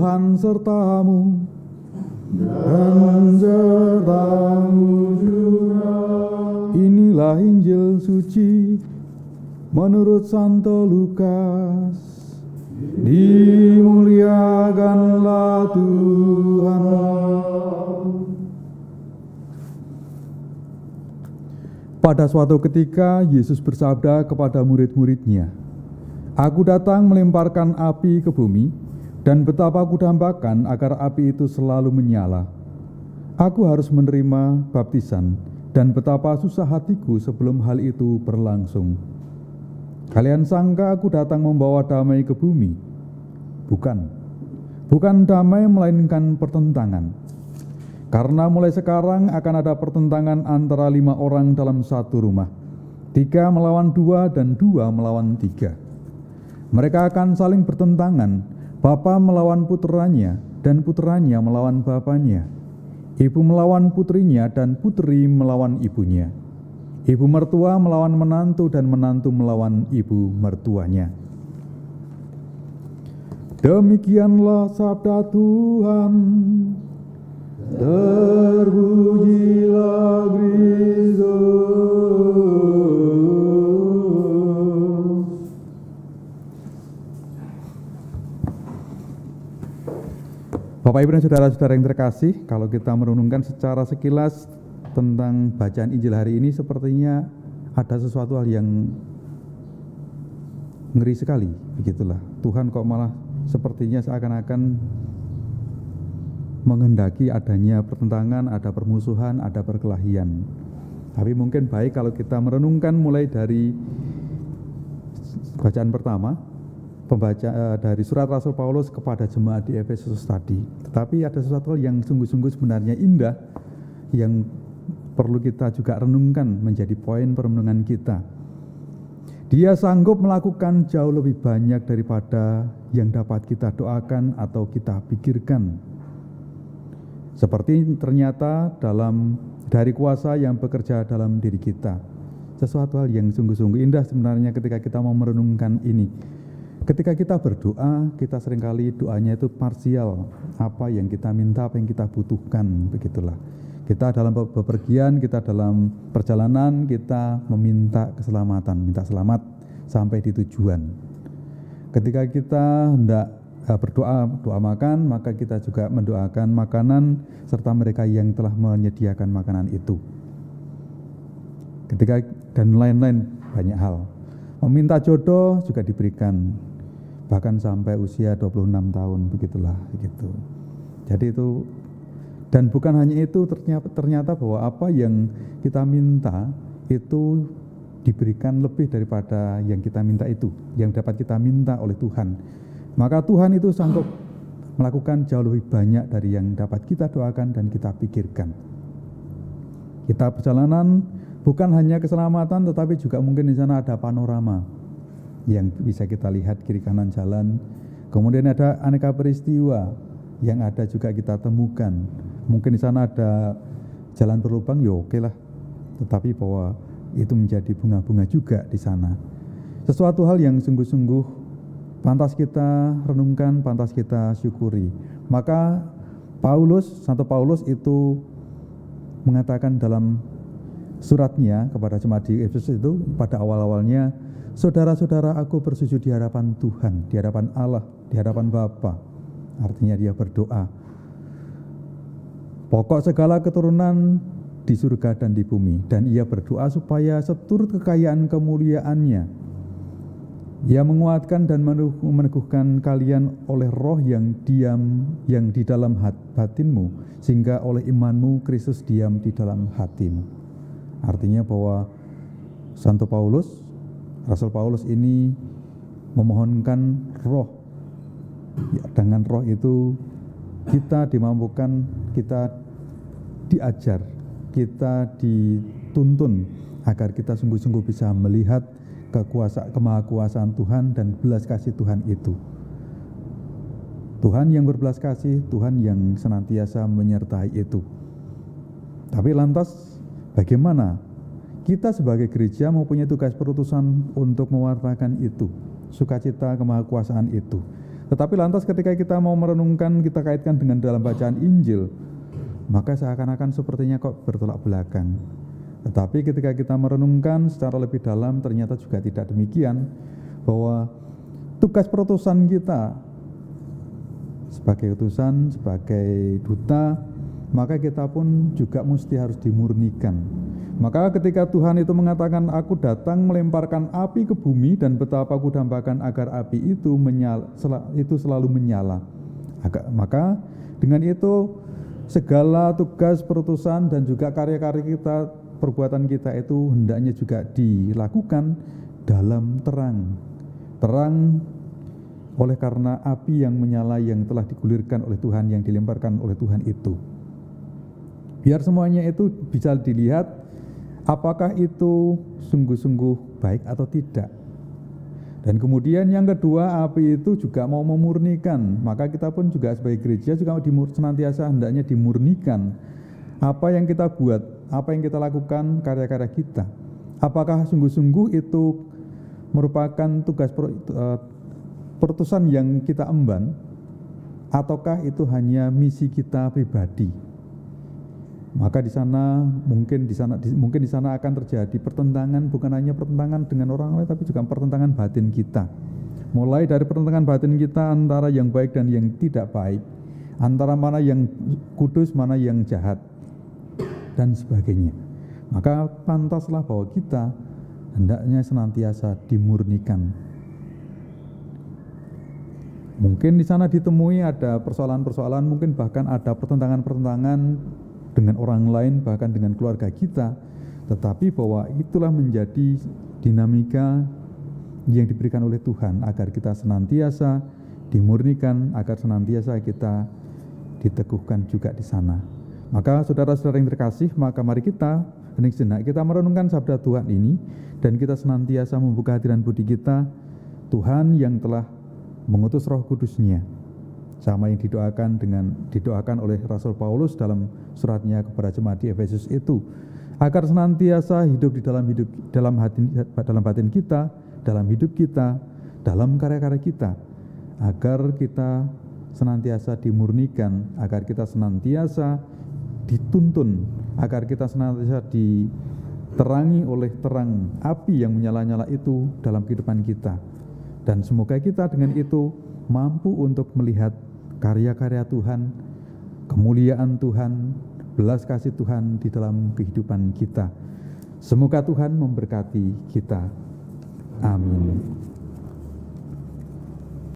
Tuhan sertamu dan sertamu juga. Inilah Injil suci menurut Santo Lukas. Dimuliakanlah Tuhan. Pada suatu ketika Yesus bersabda kepada murid-muridnya, "Aku datang melemparkan api ke bumi, dan betapa aku dambakan agar api itu selalu menyala. Aku harus menerima baptisan, dan betapa susah hatiku sebelum hal itu berlangsung. Kalian sangka aku datang membawa damai ke bumi? Bukan damai melainkan pertentangan. Karena mulai sekarang akan ada pertentangan antara 5 orang dalam satu rumah, 3 melawan 2 dan 2 melawan 3. Mereka akan saling bertentangan, bapa melawan puteranya dan puteranya melawan bapanya, ibu melawan putrinya dan putri melawan ibunya, ibu mertua melawan menantu dan menantu melawan ibu mertuanya." Demikianlah sabda Tuhan. Terpujilah Kristus. Bapak Ibu dan saudara-saudara yang terkasih, kalau kita merenungkan secara sekilas tentang bacaan Injil hari ini, sepertinya ada sesuatu hal yang ngeri sekali, begitulah. Tuhan kok malah sepertinya seakan-akan menghendaki adanya pertentangan, ada permusuhan, ada perkelahian. Tapi mungkin baik kalau kita merenungkan mulai dari bacaan pertama, dari surat Rasul Paulus kepada jemaat di Efesus tadi. Tetapi ada sesuatu yang sungguh-sungguh sebenarnya indah yang perlu kita juga renungkan menjadi poin perenungan kita. Dia sanggup melakukan jauh lebih banyak daripada yang dapat kita doakan atau kita pikirkan. Seperti ternyata dari kuasa yang bekerja dalam diri kita. Sesuatu hal yang sungguh-sungguh indah sebenarnya ketika kita mau merenungkan ini. Ketika kita berdoa, kita seringkali doanya itu parsial. Apa yang kita minta, apa yang kita butuhkan, begitulah. Kita dalam bepergian, kita dalam perjalanan, kita meminta keselamatan, minta selamat sampai di tujuan. Ketika kita hendak doa makan, maka kita juga mendoakan makanan serta mereka yang telah menyediakan makanan itu. Dan lain-lain banyak hal. Meminta jodoh juga diberikan, bahkan sampai usia 26 tahun, begitulah begitu. Jadi itu, dan bukan hanya itu, ternyata bahwa apa yang kita minta itu diberikan lebih daripada yang kita minta itu, yang dapat kita minta oleh Tuhan. Maka Tuhan itu sanggup melakukan jauh lebih banyak dari yang dapat kita doakan dan kita pikirkan. Kita perjalanan bukan hanya keselamatan, tetapi juga mungkin di sana ada panorama yang bisa kita lihat kiri kanan jalan. Kemudian ada aneka peristiwa yang ada juga kita temukan. Mungkin di sana ada jalan berlubang, ya oke lah. Tetapi bahwa itu menjadi bunga-bunga juga di sana. Sesuatu hal yang sungguh-sungguh pantas kita renungkan, pantas kita syukuri. Maka Santo Paulus itu mengatakan dalam suratnya kepada jemaat di Efesus itu pada awal-awalnya, "Saudara-saudara, aku bersujud di hadapan Tuhan, di hadapan Allah, di hadapan Bapa." Artinya dia berdoa. "Pokok segala keturunan di surga dan di bumi, dan ia berdoa supaya seturut kekayaan kemuliaannya, ia menguatkan dan meneguhkan kalian oleh roh yang diam yang di dalam batinmu, sehingga oleh imanmu Kristus diam di dalam hatimu." Artinya bahwa Santo Paulus, Rasul Paulus ini memohonkan roh. Ya, dengan roh itu kita dimampukan, kita diajar, kita dituntun agar kita sungguh-sungguh bisa melihat kemahakuasaan Tuhan dan belas kasih Tuhan itu. Tuhan yang berbelas kasih, Tuhan yang senantiasa menyertai itu. Tapi lantas bagaimana kita sebagai gereja mempunyai tugas perutusan untuk mewartakan itu, sukacita kemahakuasaan itu. Tetapi lantas ketika kita mau merenungkan, kita kaitkan dengan dalam bacaan Injil, maka seakan-akan sepertinya kok bertolak belakang. Tetapi ketika kita merenungkan secara lebih dalam, ternyata juga tidak demikian, bahwa tugas perutusan kita sebagai utusan, sebagai duta, maka kita pun juga mesti harus dimurnikan. Maka ketika Tuhan itu mengatakan, aku datang melemparkan api ke bumi dan betapa aku dambakan agar api itu selalu menyala. Maka dengan itu segala tugas perutusan dan juga karya-karya kita, perbuatan kita itu hendaknya juga dilakukan dalam terang. Terang oleh karena api yang menyala yang telah digulirkan oleh Tuhan, yang dilemparkan oleh Tuhan itu. Biar semuanya itu bisa dilihat apakah itu sungguh-sungguh baik atau tidak. Dan kemudian yang kedua, api itu juga mau memurnikan. Maka kita pun juga sebagai gereja juga senantiasa hendaknya dimurnikan. Apa yang kita buat, apa yang kita lakukan, karya-karya kita, apakah sungguh-sungguh itu merupakan tugas perutusan yang kita emban, ataukah itu hanya misi kita pribadi? Maka di sana mungkin di sana akan terjadi pertentangan, bukan hanya pertentangan dengan orang lain, tapi juga pertentangan batin kita. Mulai dari pertentangan batin kita antara yang baik dan yang tidak baik, antara mana yang kudus, mana yang jahat, dan sebagainya. Maka pantaslah bahwa kita hendaknya senantiasa dimurnikan. Mungkin di sana ditemui ada persoalan-persoalan, mungkin bahkan ada pertentangan-pertentangan dengan orang lain, bahkan dengan keluarga kita, tetapi bahwa itulah menjadi dinamika yang diberikan oleh Tuhan agar kita senantiasa dimurnikan, agar senantiasa kita diteguhkan juga di sana. Maka saudara-saudara yang terkasih, maka mari kita hening sejenak, kita merenungkan sabda Tuhan ini, dan kita senantiasa membuka hati dan budi kita, Tuhan yang telah mengutus Roh Kudus-Nya, sama yang didoakan oleh Rasul Paulus dalam suratnya kepada jemaat di Efesus itu, agar senantiasa hidup di dalam batin kita, dalam hidup kita, dalam karya-karya kita, agar kita senantiasa dimurnikan, agar kita senantiasa dituntun, agar kita senantiasa diterangi oleh terang api yang menyala-nyala itu dalam kehidupan kita. Dan semoga kita dengan itu mampu untuk melihat karya-karya Tuhan, kemuliaan Tuhan, belas kasih Tuhan di dalam kehidupan kita. Semoga Tuhan memberkati kita. Amin.